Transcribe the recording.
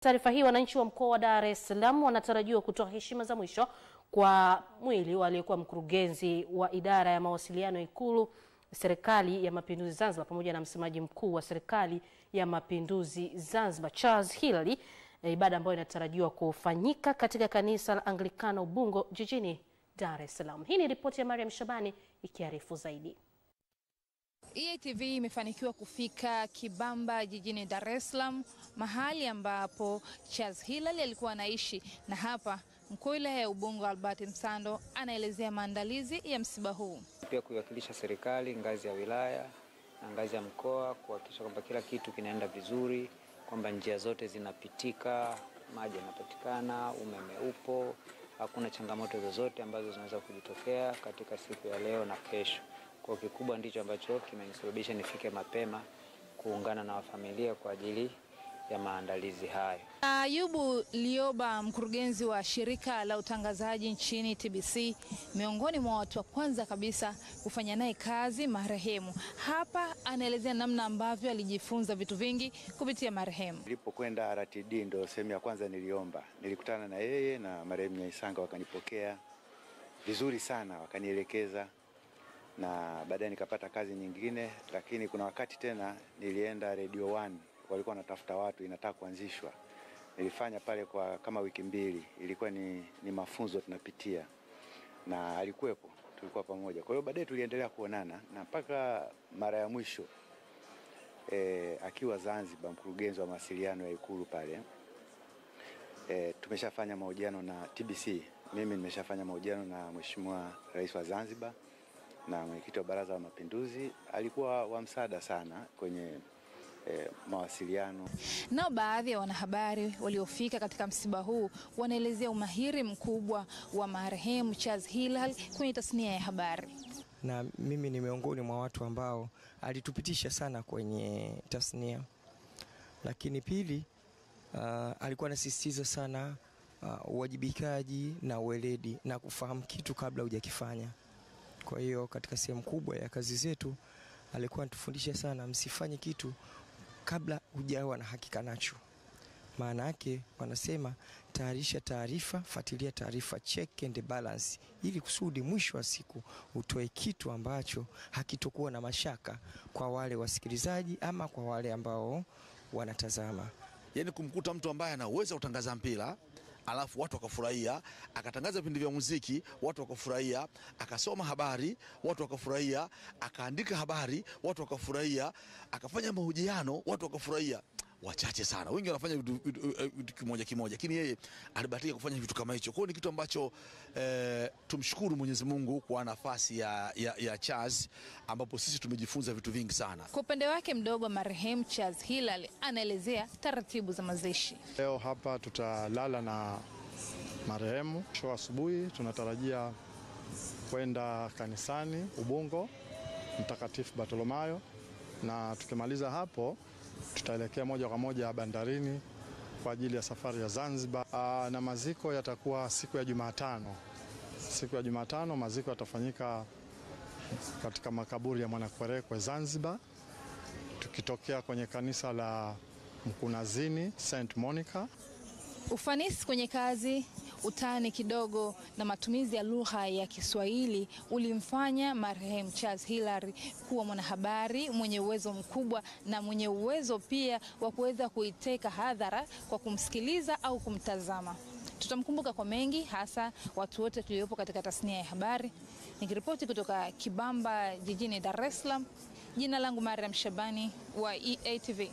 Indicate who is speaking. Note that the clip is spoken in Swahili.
Speaker 1: taarifa hii, wananchi wa mkoa wa Dar es Salaam wanatarajiwa kutoa heshima za mwisho kwa mwili aliyekuwa mkurugenzi wa idara ya mawasiliano Ikulu Serikali ya Mapinduzi Zanzibar pamoja na msemaji mkuu wa Serikali ya Mapinduzi Zanzibar Charles Hilary, ibada ambayo inatarajiwa kufanyika katika kanisa la Anglikana Ubungo jijini Dar es Salaam. Hii ni ripoti ya Mariam Shabani ikiarifu zaidi.
Speaker 2: EATV imefanikiwa kufika Kibamba jijini Dar es Salaam, mahali ambapo Charles Hilary alikuwa anaishi, na hapa mkuu wa wilaya ya Ubungo Albert Msando anaelezea maandalizi ya msiba huu.
Speaker 3: Pia kuwakilisha serikali ngazi ya wilaya na ngazi ya mkoa kuhakikisha kwamba kila kitu kinaenda vizuri, kwamba njia zote zinapitika, maji yanapatikana, umeme upo, hakuna changamoto zozote ambazo zinaweza kujitokea katika siku ya leo na kesho. Kwa kikubwa ndicho ambacho kimenisababisha nifike mapema kuungana na familia kwa ajili ya maandalizi hayo.
Speaker 2: Ayubu Lioba, mkurugenzi wa shirika la utangazaji nchini TBC, miongoni mwa watu wa kwanza kabisa kufanya naye kazi marehemu. Hapa anaelezea namna ambavyo alijifunza vitu vingi kupitia marehemu.
Speaker 4: Nilipokwenda RTD ndo sehemu ya kwanza niliomba. Nilikutana na yeye na marehemu Nyaisanga, wakanipokea vizuri sana, wakanielekeza, na baadaye nikapata kazi nyingine. Lakini kuna wakati tena nilienda Radio 1, walikuwa wanatafuta watu, inataka kuanzishwa. Nilifanya pale kwa kama wiki mbili, ilikuwa ni mafunzo tunapitia, na alikuwepo, tulikuwa pamoja. Kwa hiyo baadaye tuliendelea kuonana na mpaka mara ya mwisho akiwa Zanzibar, mkurugenzi wa mawasiliano ya Ikulu pale. Tumeshafanya mahojiano na TBC. Mimi nimeshafanya mahojiano na Mheshimiwa Rais wa Zanzibar na mwenyekiti wa Baraza la Mapinduzi. Alikuwa wa msaada sana kwenye mawasiliano.
Speaker 2: Nao baadhi ya wanahabari waliofika katika msiba huu wanaelezea umahiri mkubwa wa marehemu Charles Hilary kwenye tasnia ya habari.
Speaker 5: Na mimi ni miongoni mwa watu ambao alitupitisha sana kwenye tasnia. Lakini pili, alikuwa anasisitiza sana uwajibikaji na uweledi na kufahamu kitu kabla hujakifanya. Kwa hiyo katika sehemu kubwa ya kazi zetu alikuwa anatufundisha sana, msifanye kitu kabla hujawa na hakika nacho. Maana yake wanasema tayarisha taarifa, fuatilia taarifa, check and balance, ili kusudi mwisho wa siku utoe kitu ambacho hakitokuwa na mashaka kwa wale wasikilizaji ama kwa wale ambao wanatazama.
Speaker 6: Yaani kumkuta mtu ambaye anaweza kutangaza mpira, alafu watu wakafurahia, akatangaza vipindi vya muziki, watu wakafurahia, akasoma habari, watu wakafurahia, akaandika habari, watu wakafurahia, akafanya mahojiano, watu wakafurahia. Wachache sana. Wengi wanafanya vitu kimoja, lakini yeye alibahatika kufanya vitu kama hicho. Kwa hiyo ni kitu ambacho tumshukuru Mwenyezi Mungu kwa nafasi ya Charles, ambapo sisi tumejifunza vitu vingi sana.
Speaker 2: Kwa upande wake mdogo marehemu Charles Hilary anaelezea taratibu za mazishi.
Speaker 7: Leo hapa tutalala na marehemu. Kesho asubuhi tunatarajia kwenda kanisani Ubungo Mtakatifu Bartolomayo, na tukimaliza hapo tutaelekea moja kwa moja bandarini kwa ajili ya safari ya Zanzibar. Na maziko yatakuwa siku ya Jumatano. Siku ya Jumatano maziko yatafanyika katika makaburi ya Mwanakwerekwe Zanzibar, tukitokea kwenye kanisa la Mkunazini St. Monica.
Speaker 2: Ufanisi kwenye kazi, utani kidogo na matumizi ya lugha ya Kiswahili ulimfanya marehemu Charles Hilary kuwa mwanahabari mwenye uwezo mkubwa na mwenye uwezo pia wa kuweza kuiteka hadhara kwa kumsikiliza au kumtazama. Tutamkumbuka kwa mengi, hasa watu wote tuliopo katika tasnia ya habari. Nikiripoti kutoka Kibamba jijini Dar es Salaam, jina langu Mariam Shabani wa EATV.